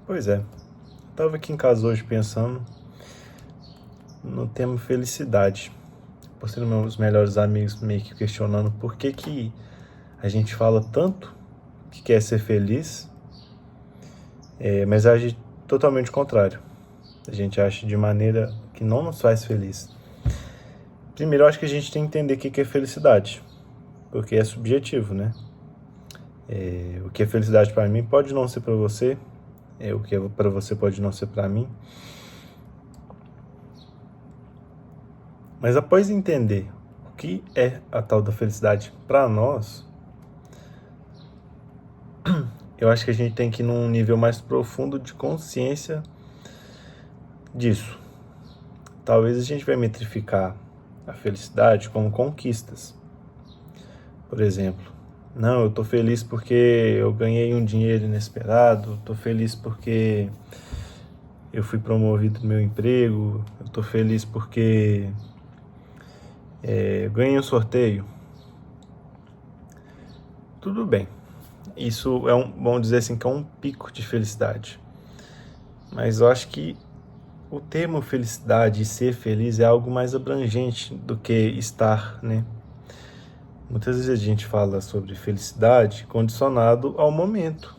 Pois é, estava aqui em casa hoje pensando no tema felicidade. Postei nos meus melhores amigos meio que questionando por que a gente fala tanto que quer ser feliz, mas age totalmente o contrário. A gente age de maneira que não nos faz feliz. Primeiro, eu acho que a gente tem que entender o que é felicidade, porque é subjetivo, né? O que é felicidade para mim pode não ser para você, o que é para você pode não ser para mim. Mas após entender o que é a tal da felicidade para nós, eu acho que a gente tem que ir num nível mais profundo de consciência disso. Talvez a gente vai metrificar a felicidade como conquistas. Por exemplo, não, eu tô feliz porque eu ganhei um dinheiro inesperado, tô feliz porque eu fui promovido no meu emprego, eu tô feliz porque eu ganhei um sorteio. Tudo bem. Isso é vamos dizer assim, que é um pico de felicidade. Mas eu acho que o termo felicidade e ser feliz é algo mais abrangente do que estar, né? Muitas vezes a gente fala sobre felicidade condicionado ao momento.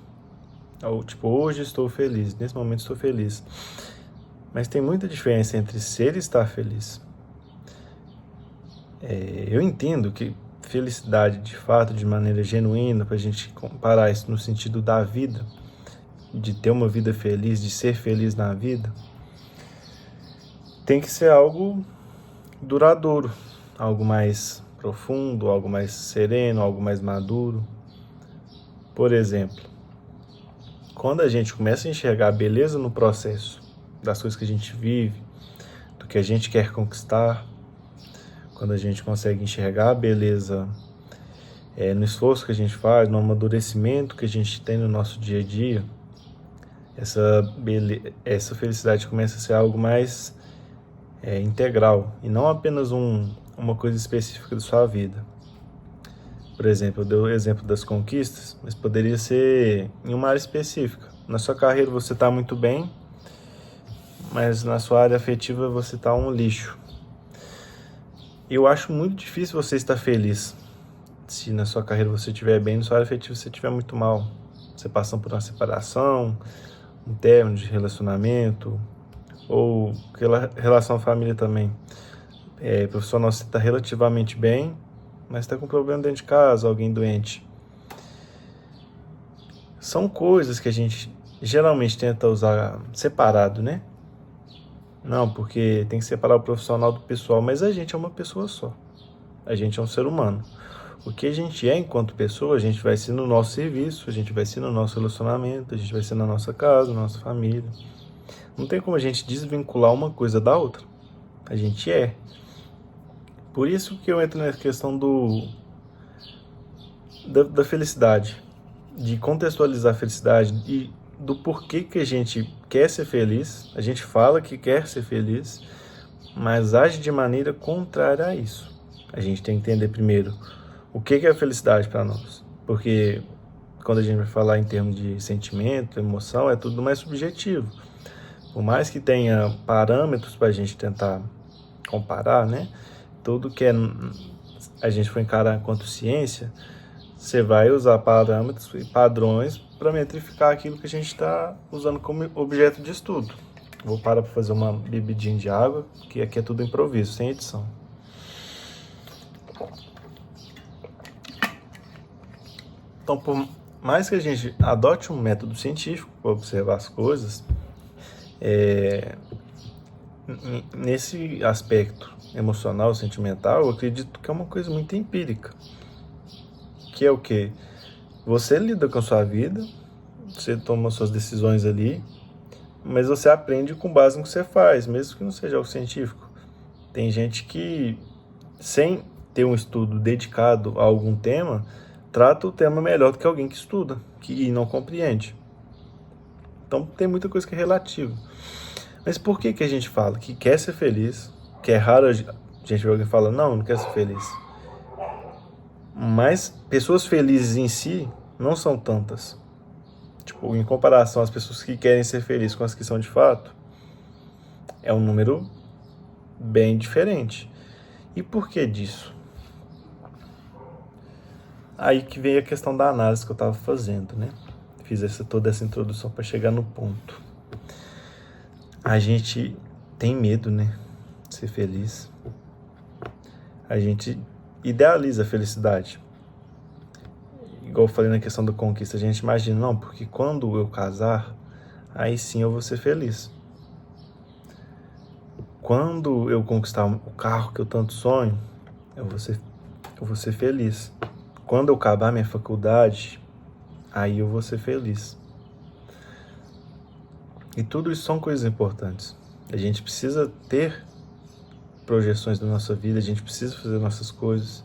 Tipo, hoje estou feliz, nesse momento estou feliz. Mas tem muita diferença entre ser e estar feliz. Eu entendo que felicidade, de fato, de maneira genuína, para a gente comparar isso no sentido da vida, de ter uma vida feliz, de ser feliz na vida, tem que ser algo duradouro, algo mais profundo, algo mais sereno, algo mais maduro. Por exemplo, quando a gente começa a enxergar a beleza no processo das coisas que a gente vive, do que a gente quer conquistar, quando a gente consegue enxergar a beleza no esforço que a gente faz, no amadurecimento que a gente tem no nosso dia a dia, essa felicidade começa a ser algo mais integral e não apenas uma coisa específica da sua vida. Por exemplo, eu dei o exemplo das conquistas, mas poderia ser em uma área específica. Na sua carreira você está muito bem, mas na sua área afetiva você está um lixo. Eu acho muito difícil você estar feliz se na sua carreira você estiver bem, na sua área afetiva você estiver muito mal. Você passando por uma separação, um término de relacionamento, ou relação à família também. Profissional você está relativamente bem, mas está com problema dentro de casa, alguém doente. São coisas que a gente geralmente tenta usar separado, né? Não, porque tem que separar o profissional do pessoal, mas a gente é uma pessoa só. A gente é um ser humano. O que a gente é enquanto pessoa, a gente vai ser no nosso serviço, a gente vai ser no nosso relacionamento, a gente vai ser na nossa casa, na nossa família. Não tem como a gente desvincular uma coisa da outra. A gente é. Por isso que eu entro na questão da felicidade, de contextualizar a felicidade e do porquê que a gente quer ser feliz. A gente fala que quer ser feliz, mas age de maneira contrária a isso. A gente tem que entender primeiro o que é a felicidade para nós, porque quando a gente vai falar em termos de sentimento, emoção, é tudo mais subjetivo. Por mais que tenha parâmetros para a gente tentar comparar, né? Tudo que a gente for encarar enquanto ciência, você vai usar parâmetros e padrões para metrificar aquilo que a gente está usando como objeto de estudo. Vou parar para fazer uma bebidinha de água, que aqui é tudo improviso, sem edição. Então, por mais que a gente adote um método científico para observar as coisas, nesse aspecto emocional, sentimental, eu acredito que é uma coisa muito empírica. Que é o quê? Você lida com a sua vida, você toma suas decisões ali, mas você aprende com base no que você faz, mesmo que não seja algo científico. Tem gente que, sem ter um estudo dedicado a algum tema, trata o tema melhor do que alguém que estuda, que não compreende. Então tem muita coisa que é relativa. Mas por que a gente fala que quer ser feliz, que é raro a gente ver alguém falando, não quer ser feliz. Mas pessoas felizes em si não são tantas. Tipo, em comparação às pessoas que querem ser felizes com as que são de fato, é um número bem diferente. E por que disso? Aí que veio a questão da análise que eu estava fazendo, né? Fiz toda essa introdução para chegar no ponto. A gente tem medo, né? De ser feliz. A gente idealiza a felicidade. Igual eu falei na questão da conquista, a gente imagina, não, porque quando eu casar, aí sim eu vou ser feliz. Quando eu conquistar o carro que eu tanto sonho, eu vou ser feliz. Quando eu acabar minha faculdade, aí eu vou ser feliz. E tudo isso são coisas importantes. A gente precisa ter projeções da nossa vida, a gente precisa fazer nossas coisas.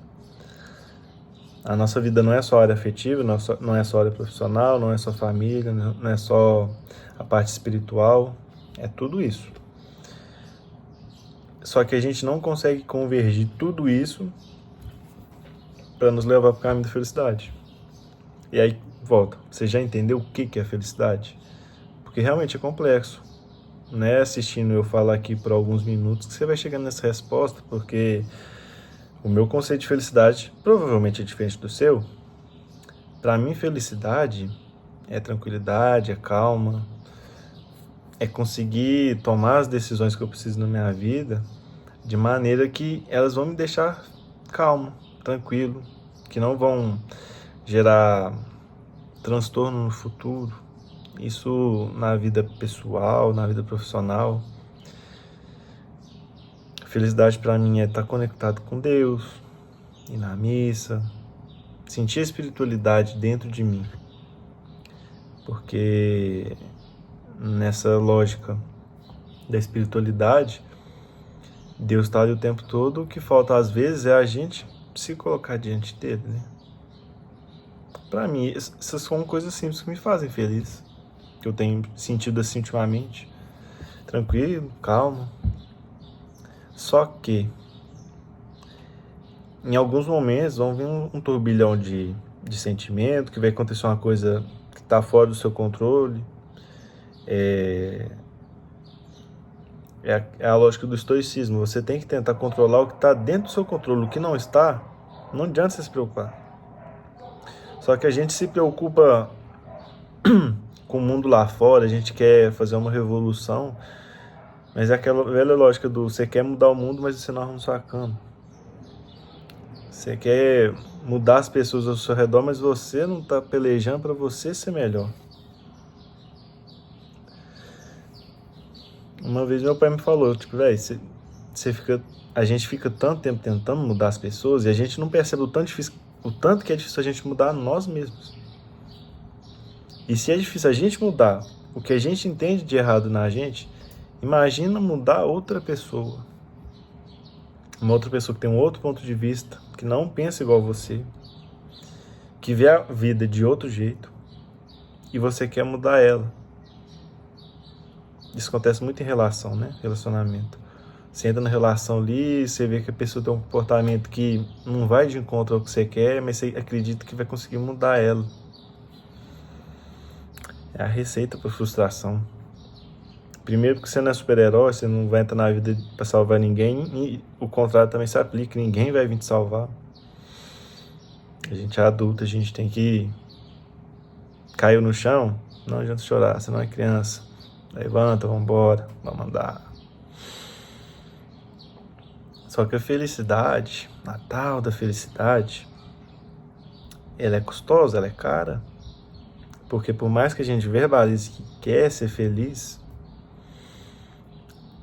A nossa vida não é só área afetiva, não é só área profissional, não é só família, não é só a parte espiritual, é tudo isso. Só que a gente não consegue convergir tudo isso para nos levar para o caminho da felicidade. E aí, volta, você já entendeu o que é felicidade? Porque realmente é complexo. Não é assistindo eu falar aqui por alguns minutos que você vai chegar nessa resposta, porque o meu conceito de felicidade provavelmente é diferente do seu. Para mim, felicidade é tranquilidade, é calma, é conseguir tomar as decisões que eu preciso na minha vida de maneira que elas vão me deixar calmo, tranquilo, que não vão gerar transtorno no futuro. Isso na vida pessoal, na vida profissional. Felicidade para mim é estar conectado com Deus, ir na missa, sentir a espiritualidade dentro de mim. Porque nessa lógica da espiritualidade, Deus está ali o tempo todo, o que falta às vezes é a gente se colocar diante dele, né? Para mim, essas são coisas simples que me fazem feliz, que eu tenho sentido assim ultimamente, tranquilo, calmo. Só que em alguns momentos vão vir um turbilhão de sentimento, que vai acontecer uma coisa que está fora do seu controle. É a lógica do estoicismo. Você tem que tentar controlar o que está dentro do seu controle. O que não está, não adianta você se preocupar. Só que a gente se preocupa com o mundo lá fora, a gente quer fazer uma revolução, mas é aquela velha lógica do você quer mudar o mundo, mas você não arruma sua cama. Você quer mudar as pessoas ao seu redor, mas você não está pelejando para você ser melhor. Uma vez meu pai me falou, tipo, velho, a gente fica tanto tempo tentando mudar as pessoas e a gente não percebe o tanto que é difícil a gente mudar nós mesmos. E se é difícil a gente mudar o que a gente entende de errado na gente, imagina mudar outra pessoa. Uma outra pessoa que tem um outro ponto de vista, que não pensa igual você, que vê a vida de outro jeito e você quer mudar ela. Isso acontece muito em relação, né? Relacionamento. Você entra na relação ali, você vê que a pessoa tem um comportamento que não vai de encontro ao que você quer, mas você acredita que vai conseguir mudar ela. É a receita para frustração. Primeiro porque você não é super-herói, você não vai entrar na vida para salvar ninguém, e o contrário também se aplica, ninguém vai vir te salvar. A gente é adulto, a gente tem que... Caiu no chão, não adianta chorar, você não é criança. Levanta, vambora, vamos andar. Só que a felicidade, a tal da felicidade, ela é custosa, ela é cara. Porque por mais que a gente verbalize que quer ser feliz,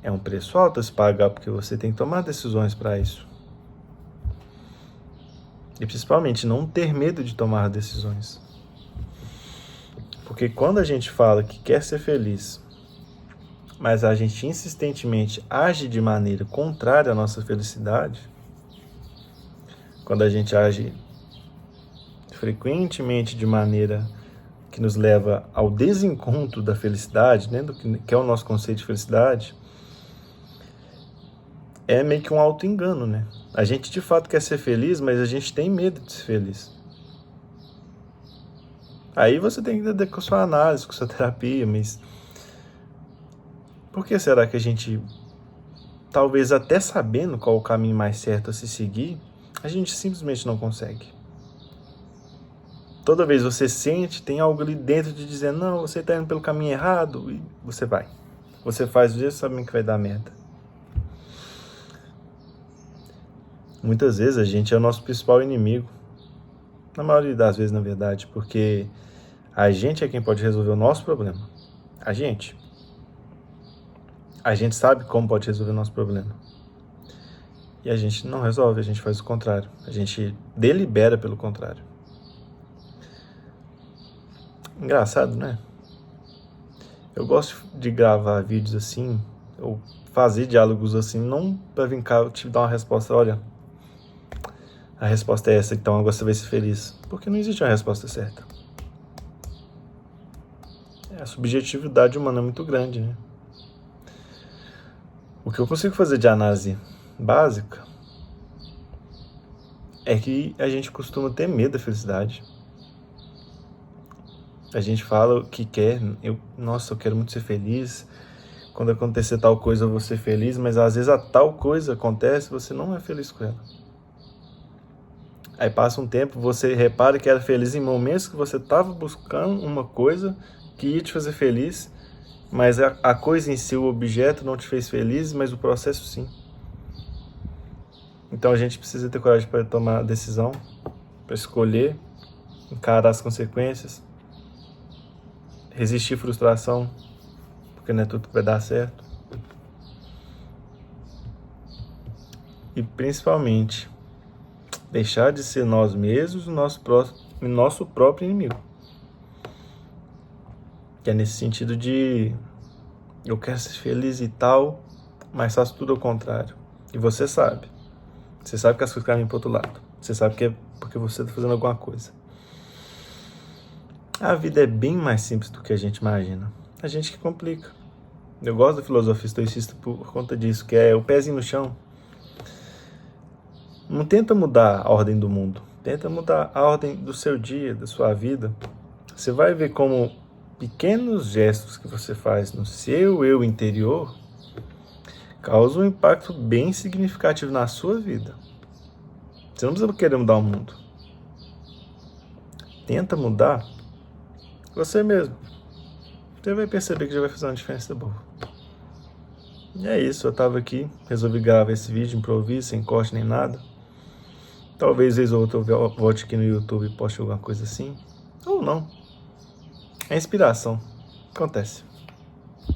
é um preço alto a se pagar, porque você tem que tomar decisões para isso. E principalmente não ter medo de tomar decisões. Porque quando a gente fala que quer ser feliz, mas a gente insistentemente age de maneira contrária à nossa felicidade, quando a gente age frequentemente de maneira que nos leva ao desencontro da felicidade, né, do que é o nosso conceito de felicidade, é meio que um auto-engano, né? A gente de fato quer ser feliz, mas a gente tem medo de ser feliz. Aí você tem que entender com a sua análise, com a sua terapia, mas por que será que a gente, talvez até sabendo qual o caminho mais certo a se seguir, a gente simplesmente não consegue? Toda vez você sente, tem algo ali dentro de dizer, não, você está indo pelo caminho errado, e você vai. Você faz isso sabendo que vai dar merda. Muitas vezes a gente é o nosso principal inimigo. Na maioria das vezes, na verdade, porque a gente é quem pode resolver o nosso problema. A gente. A gente sabe como pode resolver o nosso problema. E a gente não resolve, a gente faz o contrário. A gente delibera pelo contrário. Engraçado, né? Eu gosto de gravar vídeos assim, ou fazer diálogos assim, não pra vir cá te dar uma resposta, olha, a resposta é essa, então agora você vai ser feliz. Porque não existe uma resposta certa. A subjetividade humana é muito grande, né? O que eu consigo fazer de análise básica é que a gente costuma ter medo da felicidade. A gente fala que quer, nossa, eu quero muito ser feliz. Quando acontecer tal coisa eu vou ser feliz, mas às vezes a tal coisa acontece e você não é feliz com ela. Aí passa um tempo, você repara que era feliz em momentos que você estava buscando uma coisa que ia te fazer feliz, mas a coisa em si, o objeto, não te fez feliz, mas o processo sim. Então a gente precisa ter coragem para tomar a decisão, para escolher, encarar as consequências, resistir à frustração, porque não é tudo que vai dar certo. E principalmente, deixar de ser nós mesmos o nosso próprio inimigo. Que é nesse sentido de eu quero ser feliz e tal, mas faço tudo ao contrário. E você sabe. Você sabe que as coisas caminham para o outro lado. Você sabe que é porque você está fazendo alguma coisa. A vida é bem mais simples do que a gente imagina. A gente que complica. Eu gosto da filosofia estoicista por conta disso, que é o pezinho no chão. Não tenta mudar a ordem do mundo. Tenta mudar a ordem do seu dia, da sua vida. Você vai ver como pequenos gestos que você faz no seu eu interior causam um impacto bem significativo na sua vida. Você não precisa querer mudar o mundo. Tenta mudar você mesmo. Você vai perceber que já vai fazer uma diferença boa. E é isso, eu tava aqui, resolvi gravar esse vídeo, improviso, sem corte nem nada. Talvez vez ou outra eu volte aqui no YouTube e poste alguma coisa assim. Ou não. É inspiração. Acontece.